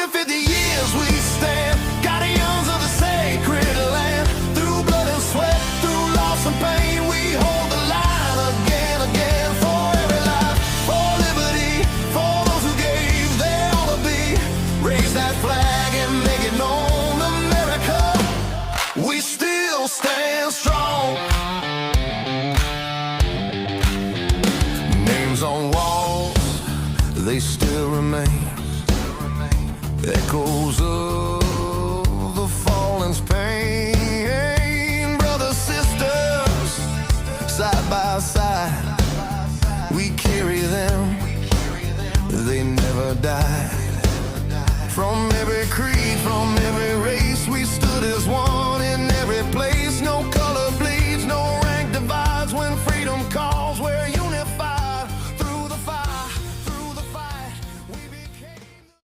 150 years we stand, guardians of the sacred land. Through blood and sweat, through loss and pain, we hold the line again, again. For every life, for liberty, for those who gave their all to be. Raise that flag and make it known, America, we still stand strong. Names on walls, they still remain. Echoes of the fallen's pain. Brothers, sisters, side by side, we carry them. They never died. From